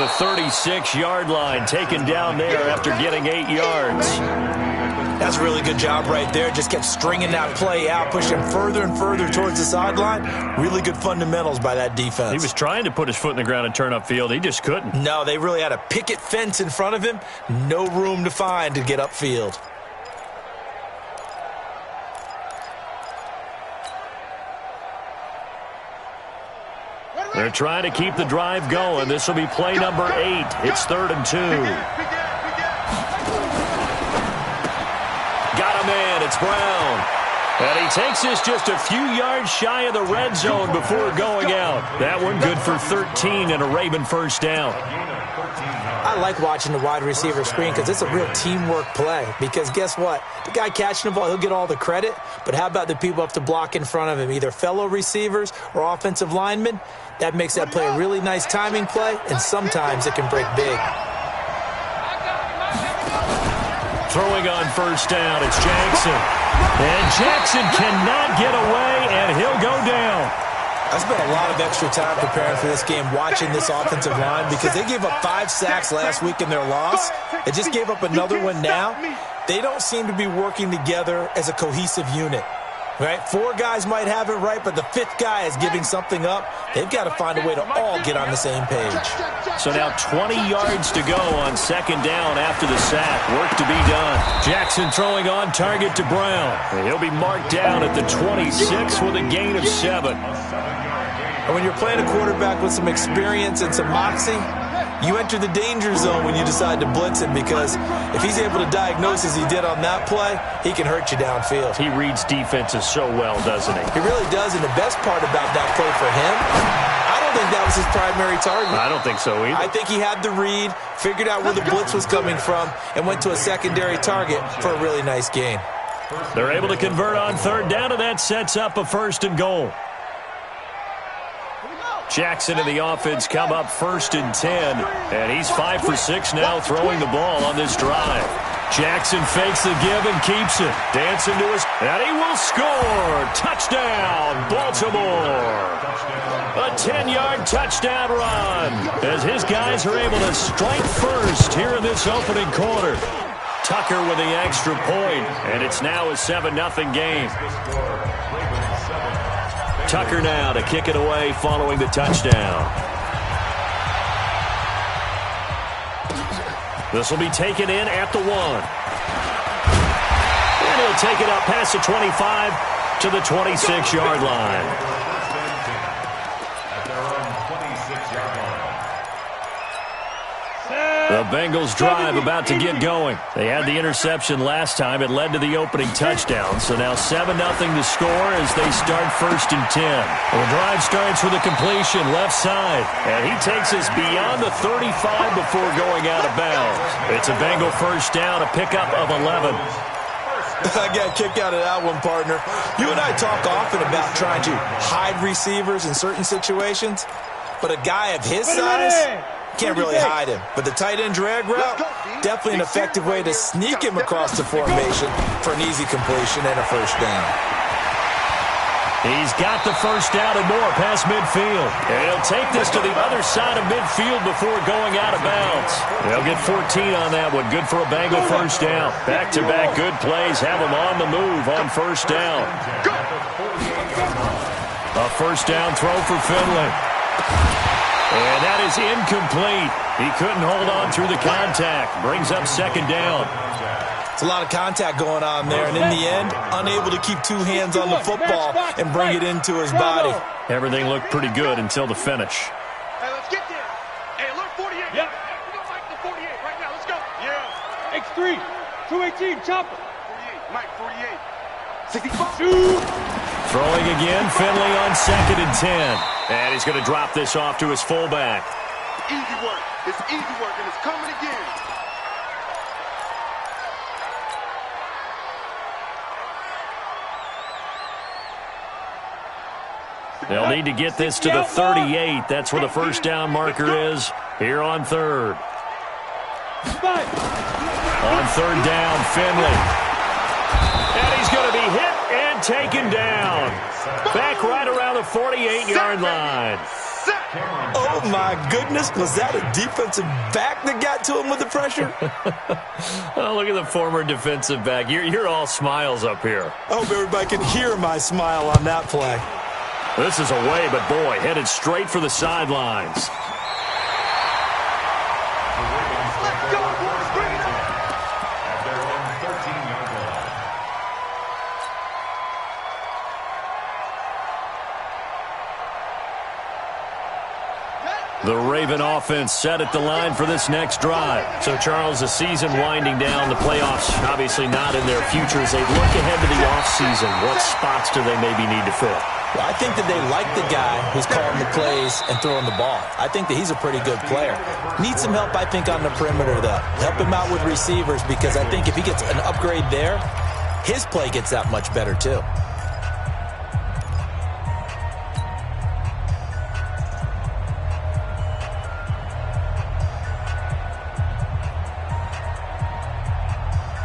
the 36-yard line, taken down there after getting 8 yards. That's a really good job right there. Just kept stringing that play out, pushing further and further towards the sideline. Really good fundamentals by that defense. He was trying to put his foot in the ground and turn upfield. He just couldn't. No, they really had a picket fence in front of him. No room to find to get upfield. They're trying to keep the drive going. This will be play number 8. It's 3rd and 2. Got a man. It's Brown. And he takes this just a few yards shy of the red zone before going out. That one good for 13 and a Raven first down. I like watching the wide receiver screen because it's a real teamwork play. Because guess what? The guy catching the ball, he'll get all the credit. But how about the people up to block in front of him, either fellow receivers or offensive linemen? That makes that play a really nice timing play, and sometimes it can break big. Throwing on first down, it's Jackson. And Jackson cannot get away, and he'll go down. I spent a lot of extra time preparing for this game, watching this offensive line, because they gave up 5 sacks last week in their loss. They just gave up another one now. They don't seem to be working together as a cohesive unit. Right? 4 guys might have it right, but the 5th guy is giving something up. They've got to find a way to all get on the same page. So now 20 yards to go on second down after the sack. Work to be done. Jackson throwing on target to Brown. He'll be marked down at the 26 with a gain of 7. And when you're playing a quarterback with some experience and some moxie, you enter the danger zone when you decide to blitz him, because if he's able to diagnose as he did on that play, he can hurt you downfield. He reads defenses so well, doesn't he? He really does, and the best part about that play for him, I don't think that was his primary target. I don't think so either. I think he had the read, figured out where the blitz was coming from, and went to a secondary target for a really nice gain. They're able to convert on third down, and that sets up a 1st and goal. Jackson and the offense come up 1st and 10, and he's 5 for 6 now throwing the ball on this drive. Jackson fakes the give and keeps it. Dancing to his, and he will score. Touchdown, Baltimore. A 10-yard touchdown run as his guys are able to strike first here in this opening quarter. Tucker with the extra point, and it's now a 7-0 game. Tucker now to kick it away following the touchdown. This will be taken in at the 1. And he'll take it up past the 25 to the 26-yard line. The Bengals drive about to get going. They had the interception last time. It led to the opening touchdown. So now 7-0 to score as they start 1st and 10. Well, the drive starts with a completion left side. And he takes us beyond the 35 before going out of bounds. It's a Bengal first down, a pickup of 11. I got a kick out of that one, partner. You and I talk often about trying to hide receivers in certain situations. But a guy of his size can't really hide him. But the tight end drag route, definitely an effective way to sneak him across the formation for an easy completion and a first down. He's got the first down and more past midfield. And he'll take this to the other side of midfield before going out of bounds. They'll get 14 on that one. Good for a Bengal first down. Back-to-back good plays have him on the move on first down. A first down throw for Finley. And that is incomplete. He couldn't hold on through the contact. Brings up second down. It's a lot of contact going on there, and in the end, unable to keep 2 hands on the football and bring it into his body. Everything looked pretty good until the finish. Hey, let's get there. Hey, alert 48. Yep. We don't like the 48 right now. Let's go. Yeah. X3, 218, chopper. 48, Mike, 48. 65. Shoot. Throwing again, Finley on 2nd and 10. And he's going to drop this off to his fullback. Easy work. It's easy work, and it's coming again. They'll need to get this to the 38. That's where the first down marker is here on 3rd. On 3rd down, Finley. And he's going to be hit and taken down. Back right around the 48-yard line. Oh, my goodness. Was that a defensive back that got to him with the pressure? Oh, look at the former defensive back. You're all smiles up here. I hope everybody can hear my smile on that play. This is away, but boy, headed straight for the sidelines. The Raven offense set at the line for this next drive. So, Charles, the season winding down, the playoffs obviously not in their future. As they look ahead to the offseason, what spots do they maybe need to fill? Well, I think that they like the guy who's calling the plays and throwing the ball. I think that he's a pretty good player. Needs some help, I think, on the perimeter, though. Help him out with receivers, because I think if he gets an upgrade there, his play gets that much better, too.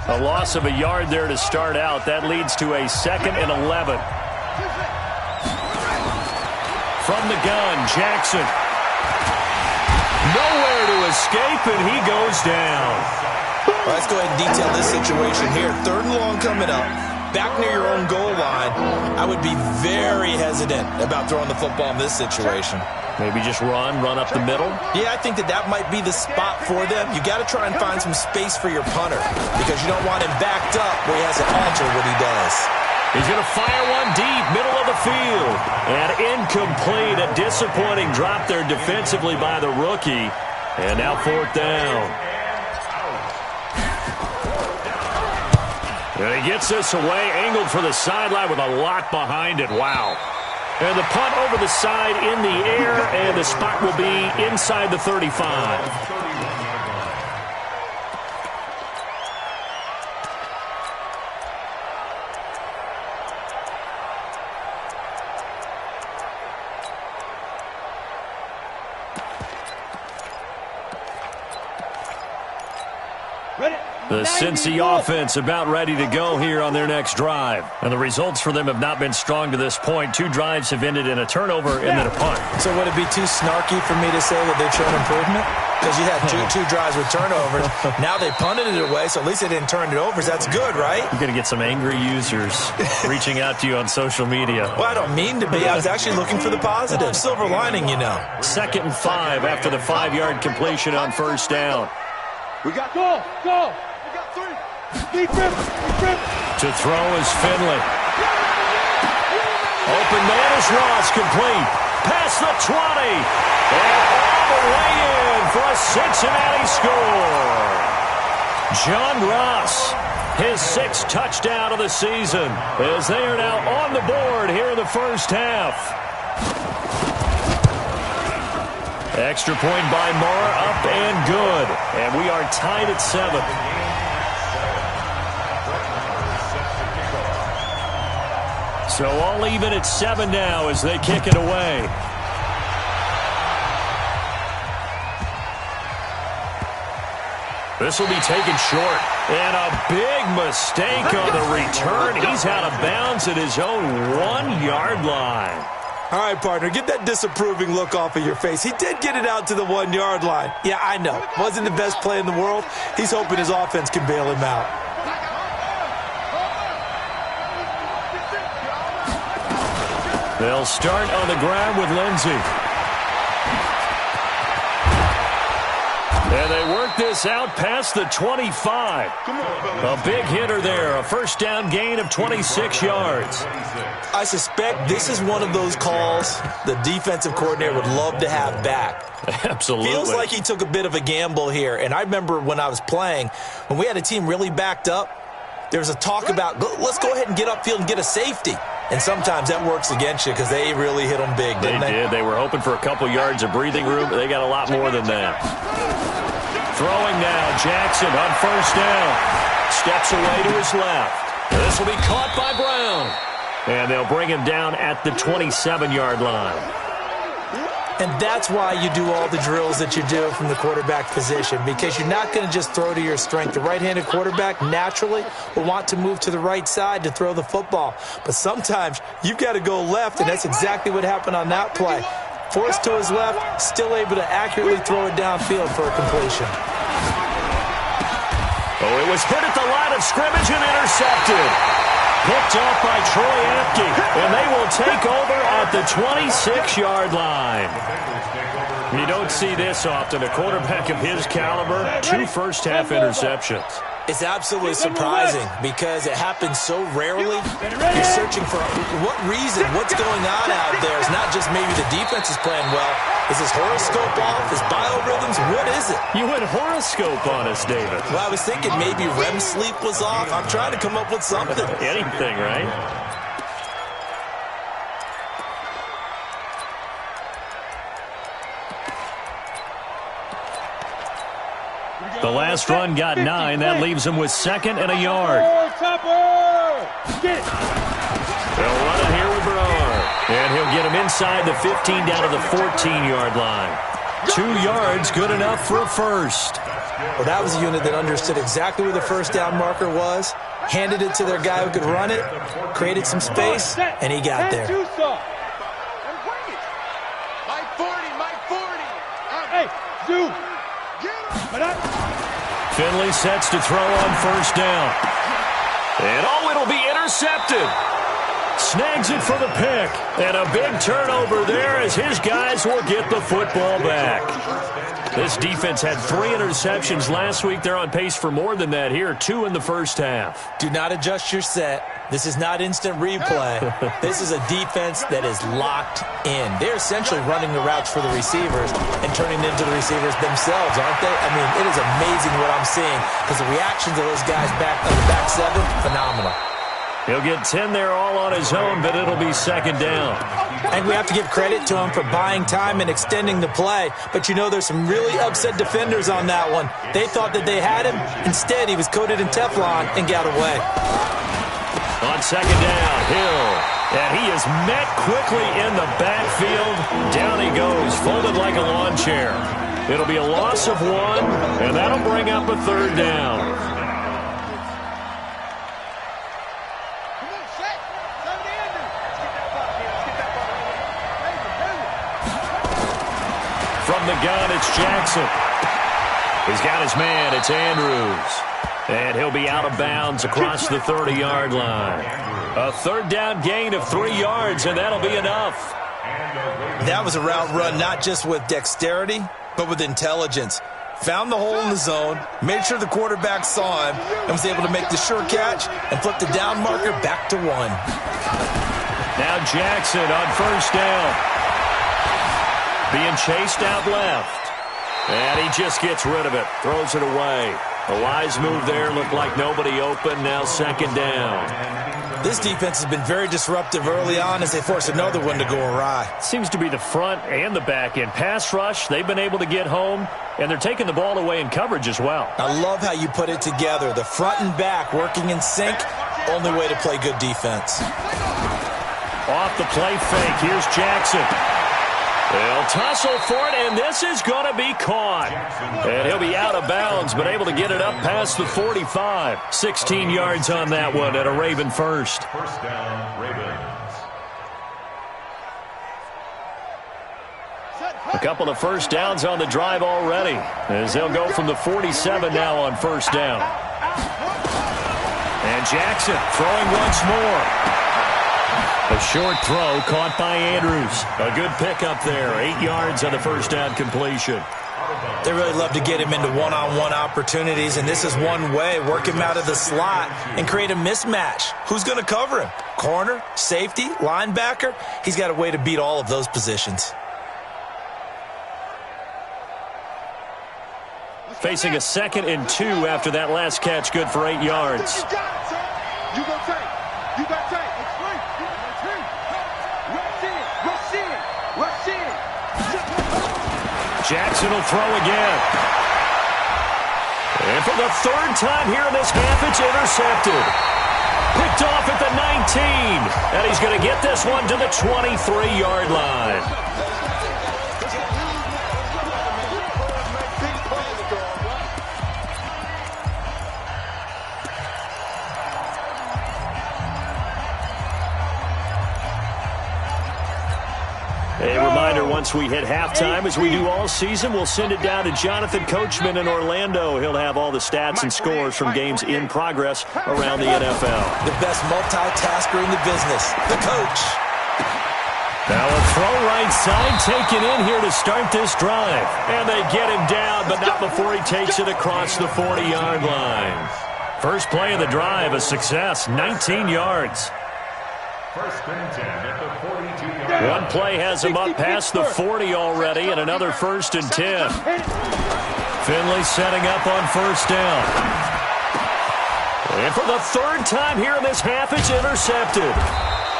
A loss of a yard there to start out. That leads to a 2nd and 11. From the gun, Jackson. Nowhere to escape, and he goes down. Well, let's go ahead and detail this situation here. 3rd and long coming up. Back near your own goal line. I would be very hesitant about throwing the football in this situation. Maybe just run up the middle? Yeah, I think that might be the spot for them. You got to try and find some space for your punter, because you don't want him backed up where he has to alter what he does. He's going to fire one deep, middle of the field. And incomplete. A disappointing drop there defensively by the rookie. And now 4th down. And he gets this away, angled for the sideline with a lot behind it. Wow. And the punt over the side in the air, and the spot will be inside the 35. The Cincy offense about ready to go here on their next drive. And the results for them have not been strong to this point. 2 drives have ended in a turnover and then a punt. So would it be too snarky for me to say that they've shown improvement? Because you had two drives with turnovers. Now they punted it away, so at least they didn't turn it over. So that's good, right? You're going to get some angry users reaching out to you on social media. Well, I don't mean to be. I was actually looking for the positive. Silver lining, you know. 2nd and 5 after the 5-yard completion on 1st down. We got go. We got 3. Deep rip. To throw is Finley. Open man is Ross, complete. Past the 20. And all the way in for a Cincinnati score. John Ross, his 6th touchdown of the season, as they are now on the board here in the first half. Extra point by Moore, up and good. And we are tied at 7. So all even at 7 now as they kick it away. This will be taken short. And a big mistake on the return. He's out of bounds at his own 1-yard line. All right, partner, get that disapproving look off of your face. He did get it out to the 1-yard line. Yeah, I know. Wasn't the best play in the world. He's hoping his offense can bail him out. They'll start on the ground with Lindsey. And they work this out past the 25. A big hitter there, a 1st down gain of 26 yards. I suspect this is one of those calls the defensive coordinator would love to have back. Absolutely. Feels like he took a bit of a gamble here. And I remember when I was playing, when we had a team really backed up, there was a talk about, let's go ahead and get upfield and get a safety. And sometimes that works against you because they really hit them big, didn't they? They did. They were hoping for a couple yards of breathing room, but they got a lot more than that. Throwing now, Jackson on 1st down. Steps away to his left. This will be caught by Brown. And they'll bring him down at the 27-yard line. And that's why you do all the drills that you do from the quarterback position, because you're not going to just throw to your strength. The right-handed quarterback naturally will want to move to the right side to throw the football. But sometimes you've got to go left, and that's exactly what happened on that play. Forced to his left, still able to accurately throw it downfield for a completion. Oh, it was hit at the line of scrimmage and intercepted. Picked off by Troy Apke, and they will take over at the 26-yard line. You don't see this often. A quarterback of his caliber, 2 first-half interceptions. It's absolutely surprising because it happens so rarely. You're searching for what reason, what's going on out there. It's not just maybe the defense is playing well. Is his horoscope off? His biorhythms? What is it? You went horoscope on us, David. Well, I was thinking maybe REM sleep was off. I'm trying to come up with something. Anything, right? The last run got 9. That leaves him with 2nd and a yard. They'll run it here with Bernard. And he'll get him inside the 15 down to the 14-yard line. 2 yards, good enough for a first. Well, that was a unit that understood exactly where the first down marker was, handed it to their guy who could run it, created some space, and he got there. Mike 40, Mike 40. Hey, Zoo. Finley sets to throw on first down. And it'll be intercepted. Snags it for the pick. And a big turnover there as his guys will get the football back. This defense had 3 interceptions last week. They're on pace for more than that here. 2 in the first half. Do not adjust your set. This is not instant replay. This is a defense that is locked in. They're essentially running the routes for the receivers and turning into the receivers themselves, aren't they? I mean, it is amazing what I'm seeing because the reactions of those guys back on the back 7, phenomenal. He'll get 10 there all on his own, but it'll be 2nd down. And we have to give credit to him for buying time and extending the play. But you know there's some really upset defenders on that one. They thought that they had him. Instead, he was coated in Teflon and got away. On 2nd down, Hill. And he is met quickly in the backfield. Down he goes, folded like a lawn chair. It'll be a loss of 1, and that'll bring up a 3rd down. From the gun, it's Jackson. He's got his man. It's Andrews. And he'll be out of bounds across the 30-yard line. A 3rd down gain of 3 yards, and that'll be enough. That was a route run not just with dexterity, but with intelligence. Found the hole in the zone, made sure the quarterback saw him, and was able to make the sure catch and flip the down marker back to 1. Now Jackson on first down. Being chased out left. And he just gets rid of it. Throws it away. A wise move there. Looked like nobody open. Now 2nd down. This defense has been very disruptive early on as they force another one to go awry. Seems to be the front and the back end. Pass rush, they've been able to get home, and they're taking the ball away in coverage as well. I love how you put it together. The front and back working in sync. Only way to play good defense. Off the play fake. Here's Jackson. They'll tussle for it, and this is going to be caught. And he'll be out of bounds, but able to get it up past the 45. 16 yards on that one at a Raven first. First down, Ravens. A couple of first downs on the drive already, as they'll go from the 47 now on first down. And Jackson throwing once more. A short throw caught by Andrews. A good pickup there. 8 yards on the first down completion. They really love to get him into one-on-one opportunities, and this is one way. Work him out of the slot and create a mismatch. Who's going to cover him? Corner, safety, linebacker? He's got a way to beat all of those positions. Facing a 2nd and 2 after that last catch. Good for 8 yards. You go take. You got take. It's free. Rush in. Jackson will throw again. And for the 3rd time here in this half, it's intercepted. Picked off at the 19. And he's going to get this one to the 23-yard line. A reminder once once we hit halftime, as we do all season, we'll send it down to Jonathan Coachman in Orlando. He'll have all the stats and scores from games in progress around the NFL. The best multitasker in the business, the coach. Now a throw right side taken in here to start this drive. And they get him down, but not before he takes it across the 40-yard line. First play of the drive, a success, 19 yards. First and 10 at the 42-yard line. One play has him up past the 40 already, and another first and 10. Finley setting up on first down. And for the third time here in this half, it's intercepted.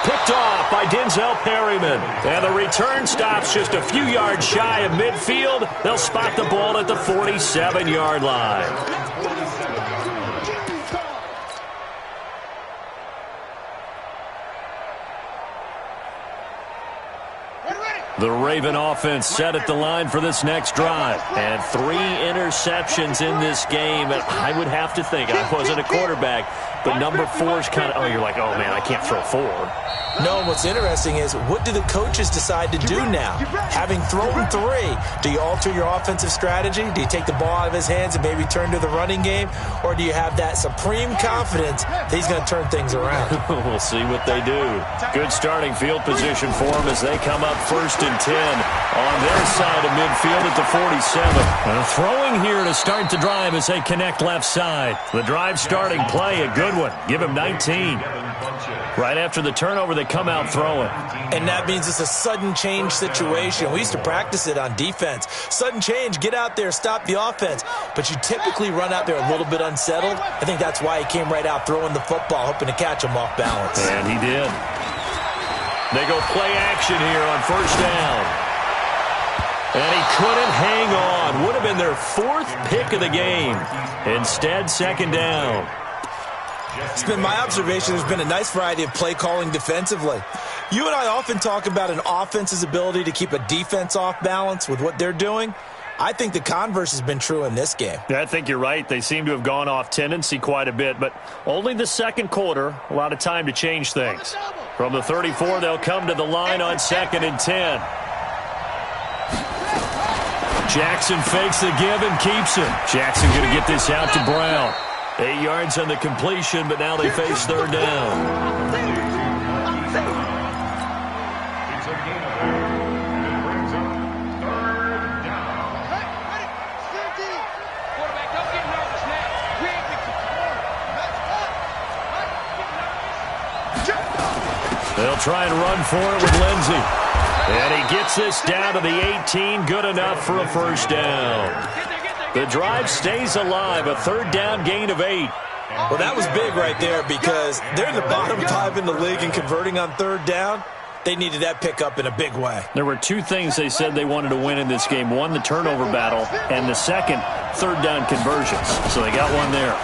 Picked off by Denzel Perryman. And the return stops just a few yards shy of midfield. They'll spot the ball at the 47-yard line. The Raven offense set at the line for this next drive. And 3 interceptions in this game. And I would have to think, I wasn't a quarterback, but number 4 is kind of, you're like, oh, man, I can't throw 4. No, what's interesting is, what do the coaches decide to do now? Having thrown 3, do you alter your offensive strategy? Do you take the ball out of his hands and maybe turn to the running game? Or do you have that supreme confidence that he's going to turn things around? We'll see what they do. Good starting field position for them as they come up first and 10 on their side of midfield at the 47. And throwing here to start the drive as they connect left side. The drive starting play, a good one. Give him 19. Right after the turnover, they come out throwing. And that means it's a sudden change situation. We used to practice it on defense. Sudden change, get out there, stop the offense. But you typically run out there a little bit unsettled. I think that's why he came right out throwing the football, hoping to catch him off balance. And he did. They go play action here on first down. And he couldn't hang on. Would have been their 4th pick of the game. Instead, second down. It's been my observation there's been a nice variety of play calling defensively. You and I often talk about an offense's ability to keep a defense off balance with what they're doing. I think the converse has been true in this game. Yeah, I think you're right. They seem to have gone off tendency quite a bit, but only the second quarter, a lot of time to change things. From the 34, they'll come to the line on second and 10. Jackson fakes the give and keeps it. Jackson going to get this out to Brown. 8 yards on the completion, but now they face third down. They'll try and run for it with Lindsey. And he gets this down to the 18, good enough for a first down. The drive stays alive, a third down gain of 8. Well, that was big right there because they're in the bottom 5 in the league and converting on third down. They needed that pickup in a big way. There were 2 things they said they wanted to win in this game. One, the turnover battle, and the second, third down conversions. So they got one there.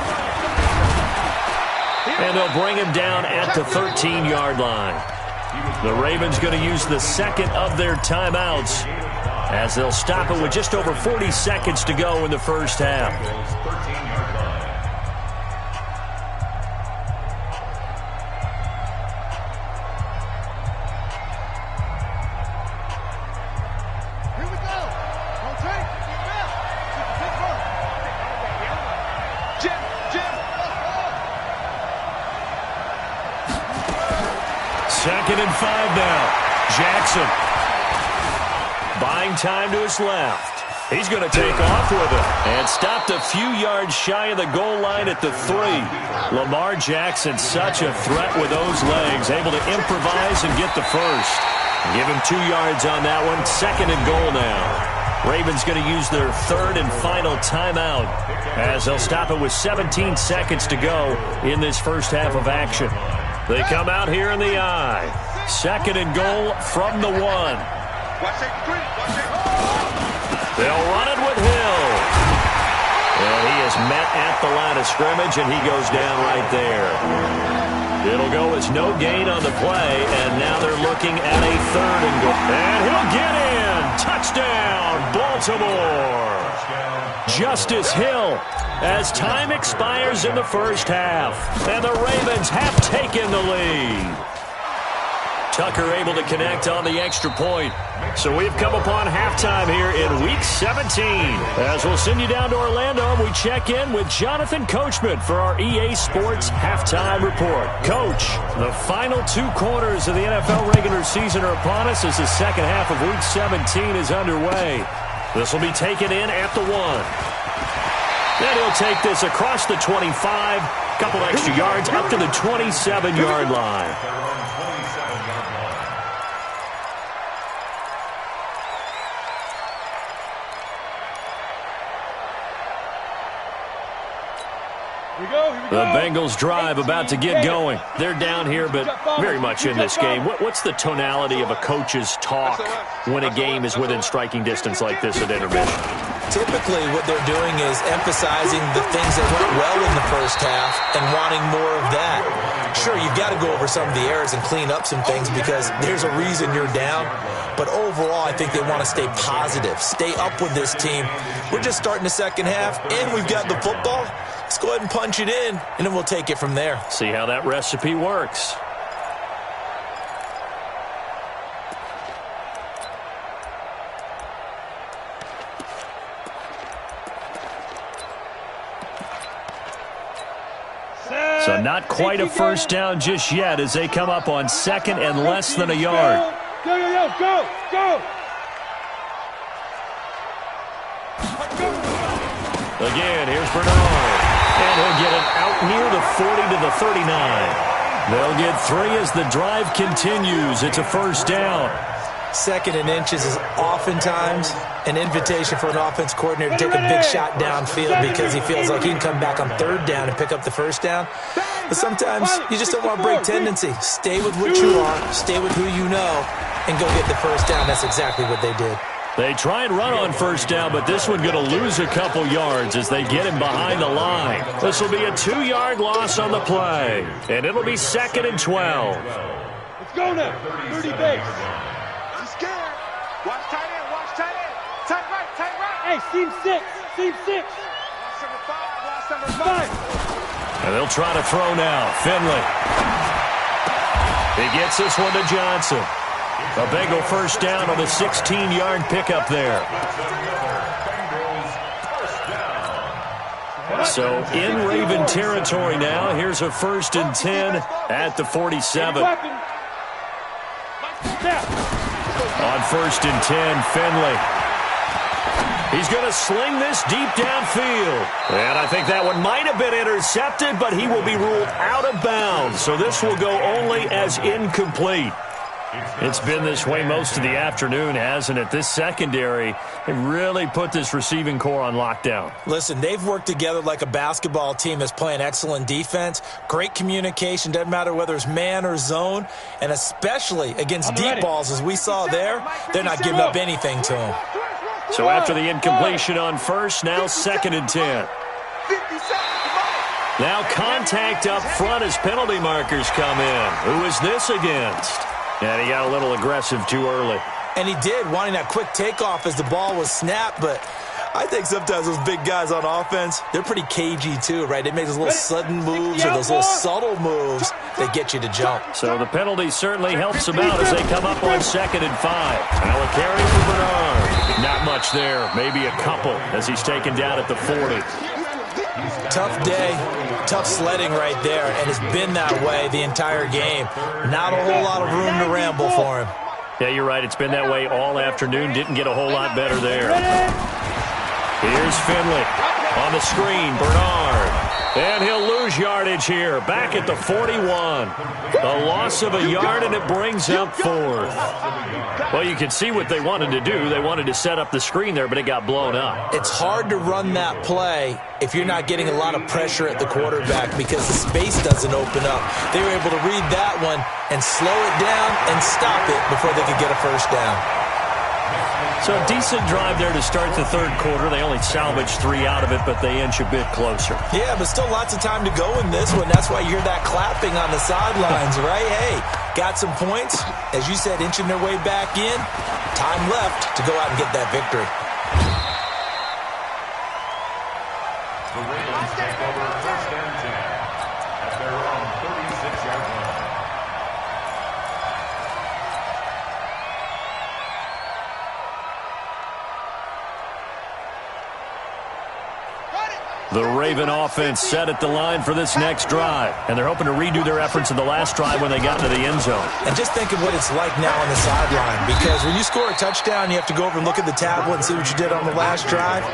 And they'll bring him down at the 13-yard line. The Ravens going to use the second of their timeouts as they'll stop it with just over 40 seconds to go in the first half. Here we go. Rotate. Jim. Second and 5 now. Jackson buying time to his left. He's going to take off with it and stopped a few yards shy of the goal line at the 3. Lamar Jackson, such a threat with those legs, able to improvise and get the first. Give him 2 yards on that one. Second and goal now. Ravens going to use their third and final timeout as they'll stop it with 17 seconds to go in this first half of action. They come out here in the eye. Second and goal from the 1. They'll run it with Hill. And he is met at the line of scrimmage, and he goes down right there. It'll go as no gain on the play, and now they're looking at a third and goal. And he'll get in. Touchdown, Baltimore. Justice Hill as time expires in the first half. And the Ravens have taken the lead. Tucker able to connect on the extra point. So we've come upon halftime here in Week 17. As we'll send you down to Orlando, and we check in with Jonathan Coachman for our EA Sports Halftime Report. Coach, the final 2 quarters of the NFL regular season are upon us as the second half of Week 17 is underway. This will be taken in at the 1. Then he'll take this across the 25, couple extra yards up to the 27-yard line. The Bengals drive about to get going. They're down here, but very much in this game. What's the tonality of a coach's talk when a game is within striking distance like this at intermission? Typically, what they're doing is emphasizing the things that went well in the first half and wanting more of that. Sure, you've got to go over some of the errors and clean up some things because there's a reason you're down. But overall, I think they want to stay positive, stay up with this team. We're just starting the second half, and we've got the football. Let's go ahead and punch it in, and then we'll take it from there. See how that recipe works. So not quite a first down just yet as they come up on second and less than a yard. Go! Again, here's Bernard. And he'll get it out near the 40 to the 39. They'll get 3 as the drive continues. It's a first down. Second and inches is oftentimes an invitation for an offense coordinator to take a big shot downfield because he feels like he can come back on third down and pick up the first down. But sometimes you just don't want to break tendency. Stay with what you are, stay with who you know, and go get the first down. That's exactly what they did. They try and run on first down, but this one going to lose a couple yards as they get him behind the line. This will be a 2-yard loss on the play, and it'll be 2nd and 12. Let's go now. 30 base. He's scared. Watch tight end. Tight right. Hey, seam 6. Watch number 5. And they'll try to throw now. Finley. He gets this one to Johnson. A Bengal first down on the 16-yard pickup there. So in Raven territory now. Here's a 1st and 10 at the 47. On 1st and 10, Finley. He's going to sling this deep downfield. And I think that one might have been intercepted, but he will be ruled out of bounds. So this will go only as incomplete. It's been this way most of the afternoon, hasn't it? This secondary, they really put this receiving core on lockdown. Listen, they've worked together like a basketball team that's playing excellent defense. Great communication, doesn't matter whether it's man or zone. And especially against deep balls, as we saw there, they're not giving up anything to them. So after the incompletion on first, now 2nd and 10. Now contact up front as penalty markers come in. Who is this against? And he got a little aggressive too early. And he did, wanting that quick takeoff as the ball was snapped. But I think sometimes those big guys on offense, they're pretty cagey too, right? They make those little sudden moves or those little subtle moves that get you to jump. So the penalty certainly helps them out as they come up on 2nd and 5. Now a carry for Bernard. Not much there, maybe a couple as he's taken down at the 40. Tough day, tough sledding right there, and it's been that way the entire game. Not a whole lot of room to ramble for him. Yeah, you're right. It's been that way all afternoon. Didn't get a whole lot better there. Here's Finley on the screen. Bernard. And he'll lose yardage here. Back at the 41. A loss of a yard, and it brings up 4th. Well, you can see what they wanted to do. They wanted to set up the screen there, but it got blown up. It's hard to run that play if you're not getting a lot of pressure at the quarterback because the space doesn't open up. They were able to read that one and slow it down and stop it before they could get a first down. So a decent drive there to start the 3rd quarter. They only salvaged 3 out of it, but they inch a bit closer. Yeah, but still lots of time to go in this one. That's why you hear that clapping on the sidelines, right? Hey, got some points. As you said, inching their way back in. Time left to go out and get that victory. The Ravens take over 1st and 10 at their own 36-yard line. The Raven offense set at the line for this next drive. And they're hoping to redo their efforts in the last drive when they got into the end zone. And just think of what it's like now on the sideline. Because when you score a touchdown, you have to go over and look at the tablet and see what you did on the last drive.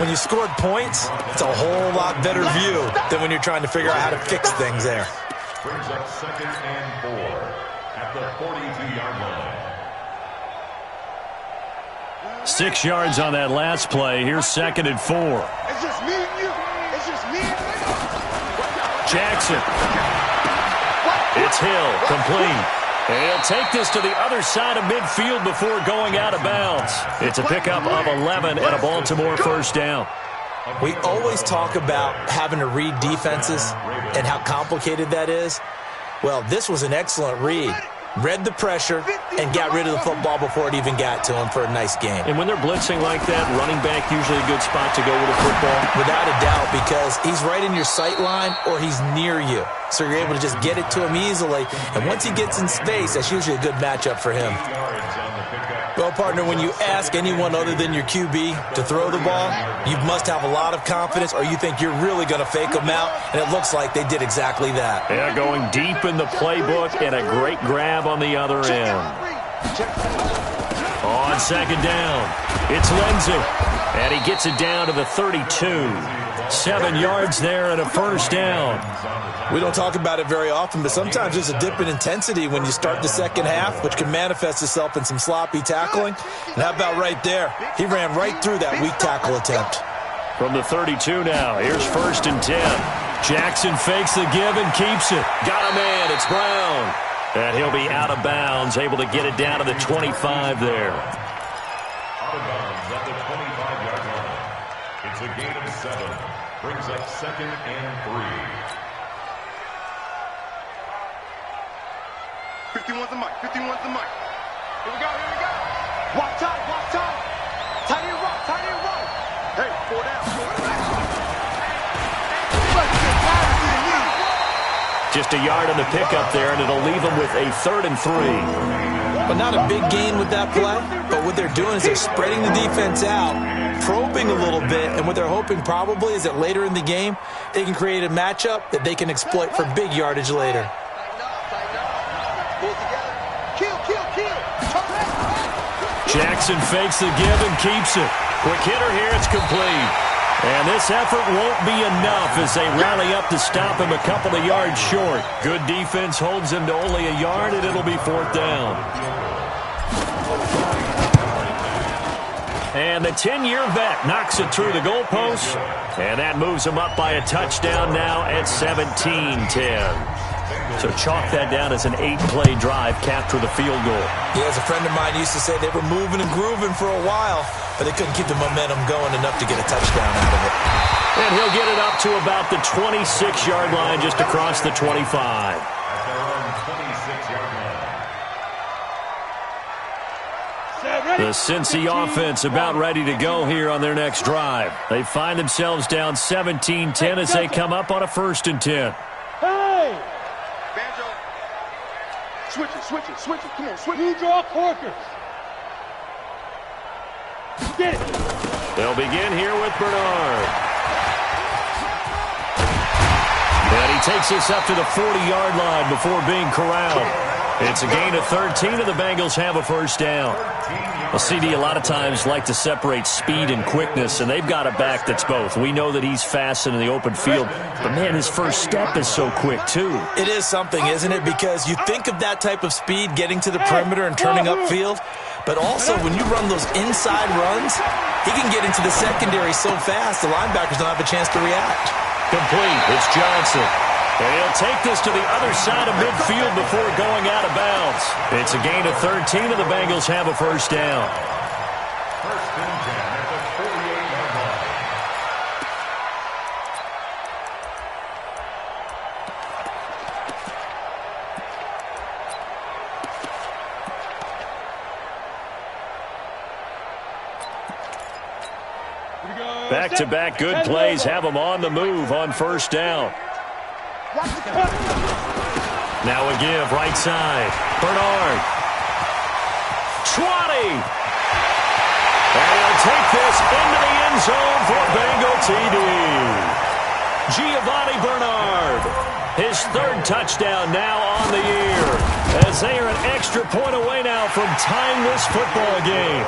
When you scored points, it's a whole lot better view than when you're trying to figure out how to fix things there. Brings up 2nd and 4 at the 42-yard line. 6 yards on that last play. Here's 2nd and 4. It's just me and you. It's just me and you. Jackson. It's Hill, complete. And he'll take this to the other side of midfield before going out of bounds. It's a pickup of 11 and a Baltimore first down. We always talk about having to read defenses and how complicated that is. Well, this was an excellent read. Read the pressure and got rid of the football before it even got to him for a nice game. And when they're blitzing like that, running back usually a good spot to go with a football. Without a doubt, because he's right in your sight line or he's near you. So you're able to just get it to him easily. And once he gets in space, that's usually a good matchup for him. Well, partner, when you ask anyone other than your QB to throw the ball, you must have a lot of confidence or you think you're really going to fake them out, and it looks like they did exactly that. Yeah, going deep in the playbook and a great grab on the other end. On 2nd down, it's Lindsey, and he gets it down to the 32. 7 yards there and a first down. We don't talk about it very often, but sometimes there's a dip in intensity when you start the second half, which can manifest itself in some sloppy tackling. And how about right there? He ran right through that weak tackle attempt. From the 32 now, here's 1st and 10. Jackson fakes the give and keeps it. Got a man, it's Brown. And he'll be out of bounds, able to get it down to the 25 there. Out of bounds at the 25-yard line. It's a gain of 7. Brings up 2nd and 3. 51's the mic. 51's the mic. Here we go. Here we go. Watch time. Watch time. Tight end roll. Tight end roll. Hey, 4 down. Just a yard on the pickup there, and it'll leave them with a 3rd and 3. But not a big gain with that play. But what they're doing is they're spreading the defense out, probing a little bit, and what they're hoping probably is that later in the game, they can create a matchup that they can exploit for big yardage later. Jackson fakes the give and keeps it. Quick hitter here, it's complete. And this effort won't be enough as they rally up to stop him a couple of yards short. Good defense holds him to only a yard, and it'll be 4th down. And the 10-year vet knocks it through the goalpost, and that moves him up by a touchdown now at 17-10. So chalk that down as an 8-play drive, capture the field goal. Yeah, as a friend of mine used to say, they were moving and grooving for a while, but they couldn't keep the momentum going enough to get a touchdown out of it. And he'll get it up to about the 26-yard line, just across the 25. At their own 26-yard line. The Cincy offense about ready to go here on their next drive. They find themselves down 17-10 as they come up on a 1st and 10. Hey! Banjo. Switch it. Come on, switch it. You draw Corkers. Get it. They'll begin here with Bernard. And he takes this up to the 40-yard line before being corralled. It's a gain of 13, and the Bengals have a first down. Well, CD a lot of times like to separate speed and quickness, and they've got a back that's both. We know that he's fast in the open field, but, man, his first step is so quick, too. It is something, isn't it? Because you think of that type of speed getting to the perimeter and turning upfield, but also when you run those inside runs, he can get into the secondary so fast the linebackers don't have a chance to react. Complete. It's Johnson. And he'll take this to the other side of midfield before going out of bounds. It's a gain of 13, and the Bengals have a first down. 1st and 10 at the 48-yard line. Back-to-back good plays have them on the move on first down. Now a give, right side. Bernard. 20. And he'll take this into the end zone for Bengal TD. Giovanni Bernard. His third touchdown now on the year, as they are an extra point away now from tying this football game.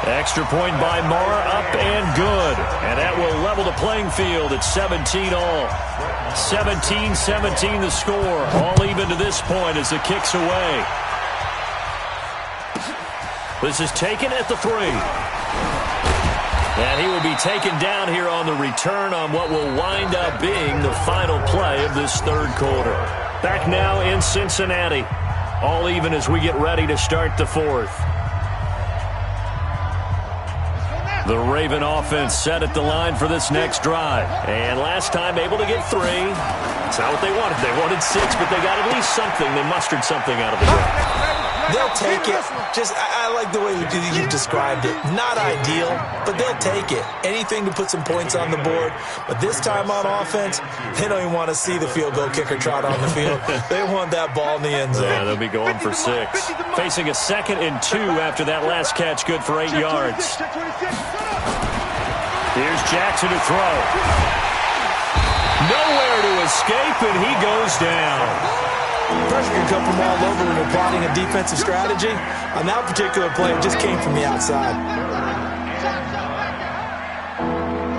Extra point by Marr, up and good. And that will level the playing field at 17 all. 17-17 the score. All even to this point as the kick's away. This is taken at the 3. And he will be taken down here on the return on what will wind up being the final play of this third quarter. Back now in Cincinnati. All even as we get ready to start the fourth. The Raven offense set at the line for this next drive. And last time able to get 3. It's not what they wanted. They wanted 6, but they got at least something. They mustered something out of the drive. They'll take it. I like the way you described it. Not ideal, but they'll take it. Anything to put some points on the board. But this time on offense, they don't even want to see the field goal kicker trot on the field. They want that ball in the end zone. Yeah, they'll be going for 6. Facing a 2nd and 2 after that last catch, good for 8 yards. Here's Jackson to throw. Nowhere to escape, and he goes down. Pressure can come from all over when you're plotting a defensive strategy. On that particular play, it just came from the outside.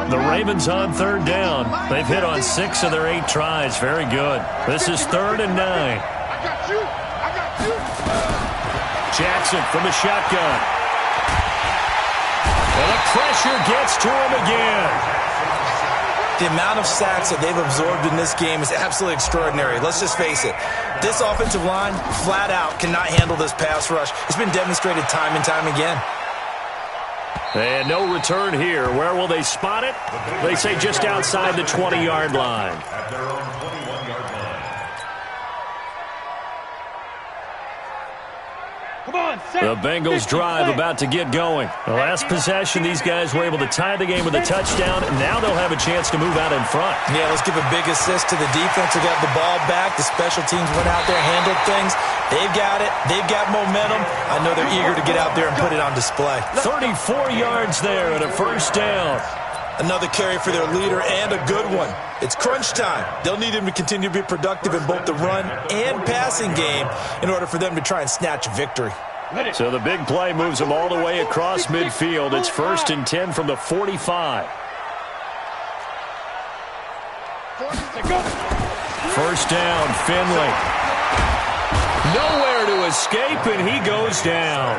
The Ravens on third down. They've hit on 6 of their 8 tries. Very good. This is 3rd and 9. Jackson from the shotgun. And the pressure gets to him again. The amount of sacks that they've absorbed in this game is absolutely extraordinary. Let's just face it. This offensive line, flat out, cannot handle this pass rush. It's been demonstrated time and time again. And no return here. Where will they spot it? They say just outside the 20-yard line. At their own 21-yard line. The Bengals drive about to get going. The last possession, these guys were able to tie the game with a touchdown, and now they'll have a chance to move out in front. Yeah, let's give a big assist to the defense who got the ball back. The special teams went out there, handled things. They've got it. They've got momentum. I know they're eager to get out there and put it on display. 34 yards there and a first down. Another carry for their leader and a good one. It's crunch time. They'll need him to continue to be productive in both the run and passing game in order for them to try and snatch a victory. So the big play moves them all the way across midfield. It's 1st and 10 from the 45. First down, Finley. Nowhere to escape, and he goes down.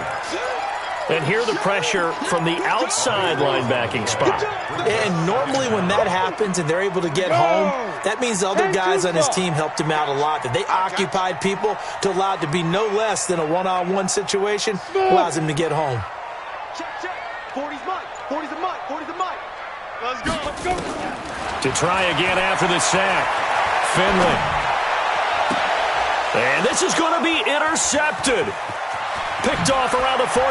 And here the pressure from the outside linebacking spot. And normally when that happens and they're able to get home, that means the other guys on his team helped him out a lot. That they occupied people to allow it to be no less than a one-on-one situation allows him to get home. Check. 40's mine. 40's a mine. 40's a mine. Let's go. To try again after the sack. Finley. And this is going to be intercepted. Picked off around the 41.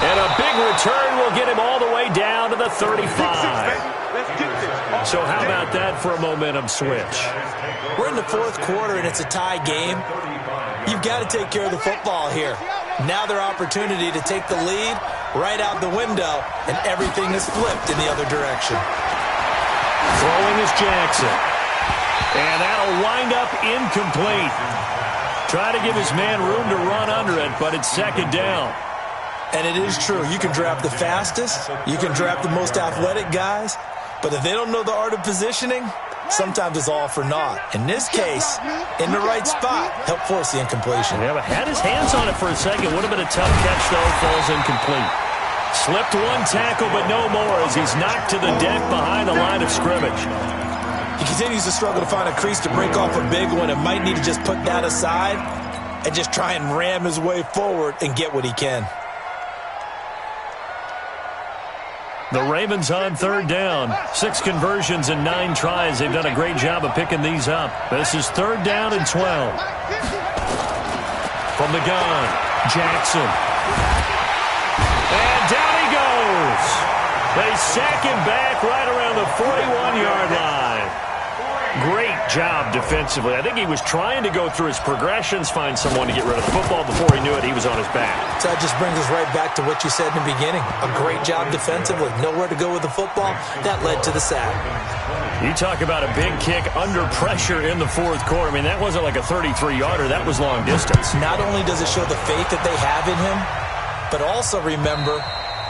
And a big return will get him all the way down to the 35. So how about that for a momentum switch? We're in the 4th quarter, and it's a tie game. You've got to take care of the football here. Now their opportunity to take the lead right out the window, and everything is flipped in the other direction. Throwing is Jackson. And that'll wind up incomplete. Try to give his man room to run under it, but it's 2nd down. And it is true. You can draft the fastest. You can draft the most athletic guys. But if they don't know the art of positioning, sometimes it's all for naught. In this case, in the right spot, help force the incompletion. Yeah, but had his hands on it for a second. Would have been a tough catch, though. Falls incomplete. Slipped one tackle, but no more as he's knocked to the deck behind the line of scrimmage. He continues to struggle to find a crease to break off a big one and might need to just put that aside and just try and ram his way forward and get what he can. The Ravens on 3rd down. 6 conversions and 9 tries. They've done a great job of picking these up. This is 3rd down and 12. From the gun, Jackson. And down he goes. They sack him back right around the 41-yard line. Great job defensively. I think he was trying to go through his progressions, find someone to get rid of the football. Before he knew it, he was on his back. So that just brings us right back to what you said in the beginning. A great job defensively. Nowhere to go with the football. That led to the sack. You talk about a big kick under pressure in the fourth quarter. I mean, that wasn't like a 33-yarder. That was long distance. Not only does it show the faith that they have in him, but also remember,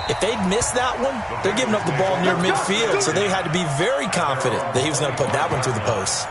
if they'd missed that one, they're giving up the ball near midfield, so they had to be very confident that he was going to put that one through the post.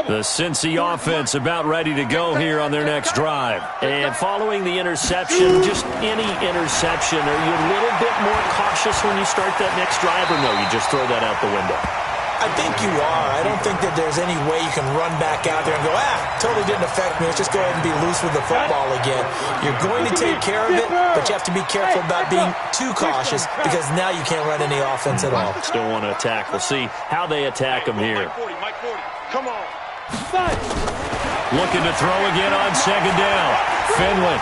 The Cincy offense about ready to go here on their next drive. And following the interception, just any interception, are you a little bit more cautious when you start that next drive, or no, you just throw that out the window? I think you are. I don't think that there's any way you can run back out there and go, totally didn't affect me. Let's just go ahead and be loose with the football again. You're going to take care of it, but you have to be careful about being too cautious because now you can't run any offense at all. Still want to attack. We'll see how they attack them here. Come on. Looking to throw again on second down. Finley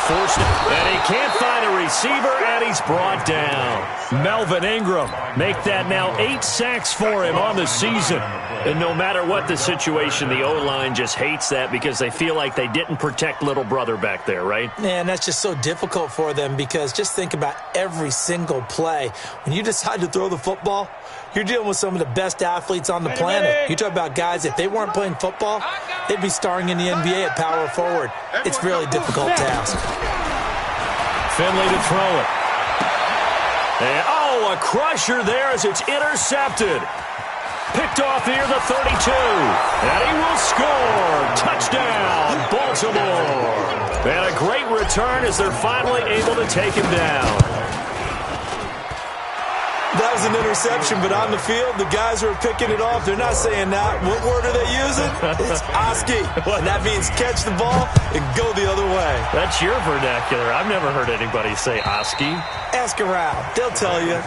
forced it, and he can't find a receiver, and he's brought down. Melvin Ingram make that now 8 sacks for him on the season. And no matter what the situation, the O-line just hates that because they feel like they didn't protect little brother back there, right? Man, that's just so difficult for them because just think about every single play. When you decide to throw the football, you're dealing with some of the best athletes on the planet. You talk about guys, if they weren't playing football, they'd be starring in the NBA at power forward. It's a really difficult task. Finley to throw it. And, a crusher there as it's intercepted. Picked off near the 32. And he will score. Touchdown, Baltimore. And a great return as they're finally able to take him down. That was an interception, but on the field, the guys who are picking it off, they're not saying that. What word are they using? It's Oski. And that means catch the ball and go the other way. That's your vernacular. I've never heard anybody say Oski. Ask around. They'll tell you.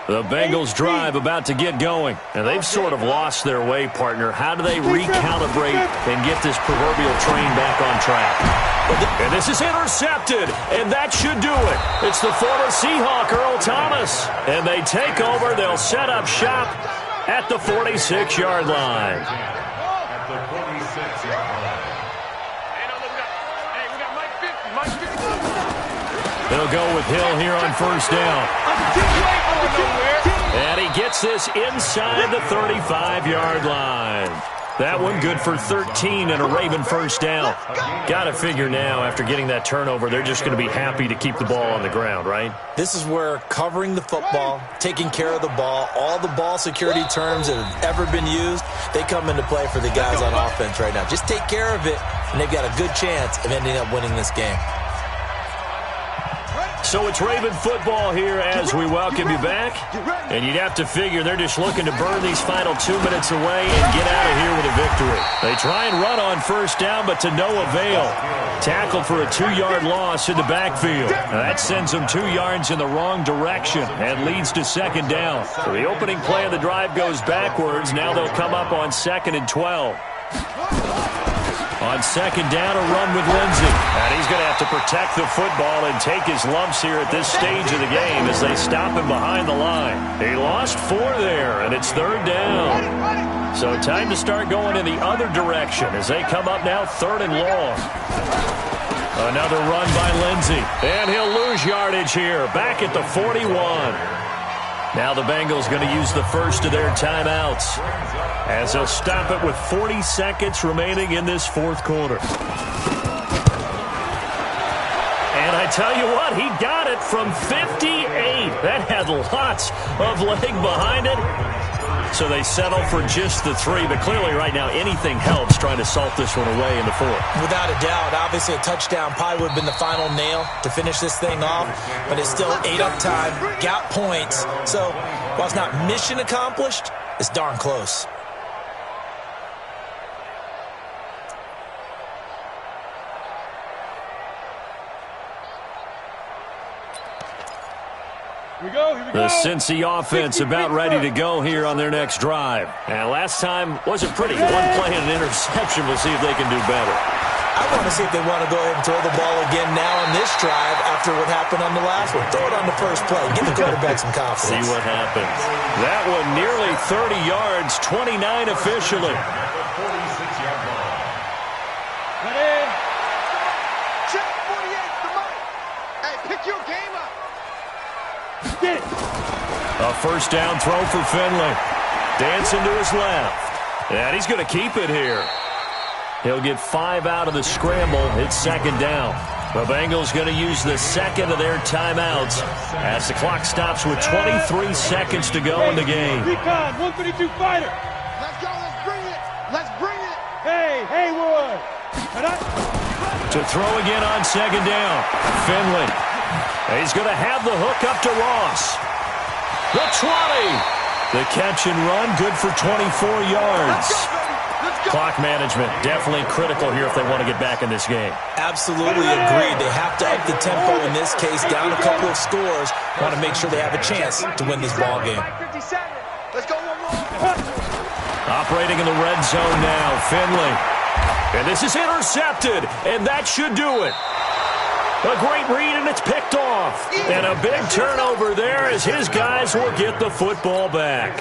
The Bengals drive about to get going, and they've sort of lost their way, partner. How do they recalibrate and get this proverbial train back on track? And this is intercepted, and that should do it. It's the former Seahawk, Earl Thomas, and they take over. They'll set up shop at the 46-yard line. At the 46-yard line. They'll go with Hill here on first down. And he gets this inside the 35-yard line. That one good for 13 and a Raven first down. Got to figure now, after getting that turnover, they're just going to be happy to keep the ball on the ground, right? This is where covering the football, taking care of the ball, all the ball security terms that have ever been used, they come into play for the guys on offense right now. Just take care of it, and they've got a good chance of ending up winning this game. So it's Raven football here as we welcome you back. And you'd have to figure they're just looking to burn these final 2 minutes away and get out of here with a victory. They try and run on first down, but to no avail. Tackled for a 2-yard loss in the backfield. Now that sends them 2 yards in the wrong direction and leads to second down. So the opening play of the drive goes backwards. Now they'll come up on 2nd and 12. On second down, a run with Lindsey. And he's going to have to protect the football and take his lumps here at this stage of the game as they stop him behind the line. He lost 4 there, and it's third down. So time to start going in the other direction as they come up now 3rd and long. Another run by Lindsey. And he'll lose yardage here, back at the 41. Now the Bengals going to use the first of their timeouts as they'll stop it with 40 seconds remaining in this fourth quarter. And I tell you what, he got it from 58. That had lots of leg behind it. So they settle for just the 3. But clearly right now anything helps trying to salt this one away in the 4th. Without a doubt, obviously a touchdown probably would have been the final nail to finish this thing off. But it's still 8 up time, got points. So while it's not mission accomplished, it's darn close. The Cincy offense about ready to go here on their next drive. And last time wasn't pretty. One play and an interception. We'll see if they can do better. I want to see if they want to go ahead and throw the ball again now on this drive after what happened on the last one. Throw it on the first play. Give the quarterback some confidence. See what happens. That one nearly 30 yards, 29 officially. Ready? Check 48, come on. Hey, pick your game up. Get it. A first down throw for Finley. Dancing to his left. And he's going to keep it here. He'll get 5 out of the scramble. It's second down. The Bengals going to use the second of their timeouts as the clock stops with 23 seconds to go in the game. Recon, 132 fighter. Let's go, let's bring it. Let's bring it. Hey, Haywood. To throw again on second down. Finley. He's going to have the hook up to Ross. The 20. The catch and run, good for 24 yards. Clock management definitely critical here if they want to get back in this game. Absolutely agreed. They have to up the tempo in this case, down a couple of scores. Want to make sure they have a chance to win this ball game. Let's go one more. Operating in the red zone now, Finley. And this is intercepted, and that should do it. A great read, and it's picked off. And a big turnover there as his guys will get the football back.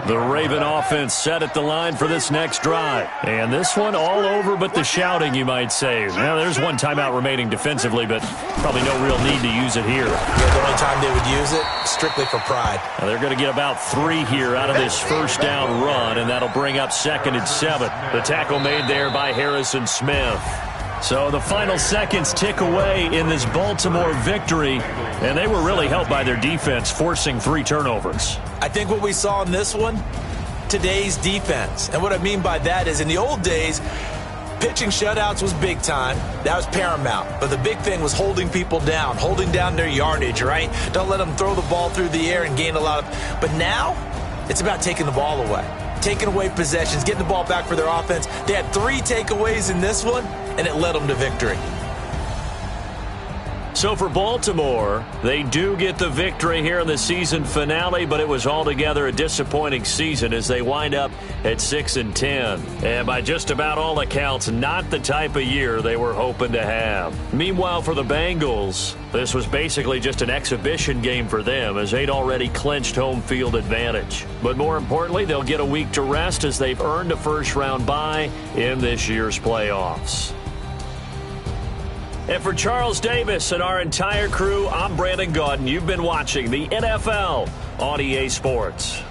The Raven offense set at the line for this next drive. And this one all over but the shouting, you might say. Now, there's one timeout remaining defensively, but probably no real need to use it here. Yeah, the only time they would use it, strictly for pride. Now, they're going to get about 3 here out of this first down run, and that'll bring up 2nd and 7. The tackle made there by Harrison Smith. So the final seconds tick away in this Baltimore victory, and they were really helped by their defense, forcing 3 turnovers. I think what we saw in this one, today's defense. And what I mean by that is in the old days, pitching shutouts was big time. That was paramount. But the big thing was holding people down, holding down their yardage, right? Don't let them throw the ball through the air and gain a lot of... But now, it's about taking the ball away. Taking away possessions, getting the ball back for their offense. They had 3 takeaways in this one, and it led them to victory. So for Baltimore, they do get the victory here in the season finale, but it was altogether a disappointing season as they wind up at 6-10. And by just about all accounts, not the type of year they were hoping to have. Meanwhile, for the Bengals, this was basically just an exhibition game for them as they'd already clinched home field advantage. But more importantly, they'll get a week to rest as they've earned a first-round bye in this year's playoffs. And for Charles Davis and our entire crew, I'm Brandon Gaudin. You've been watching the NFL on EA Sports.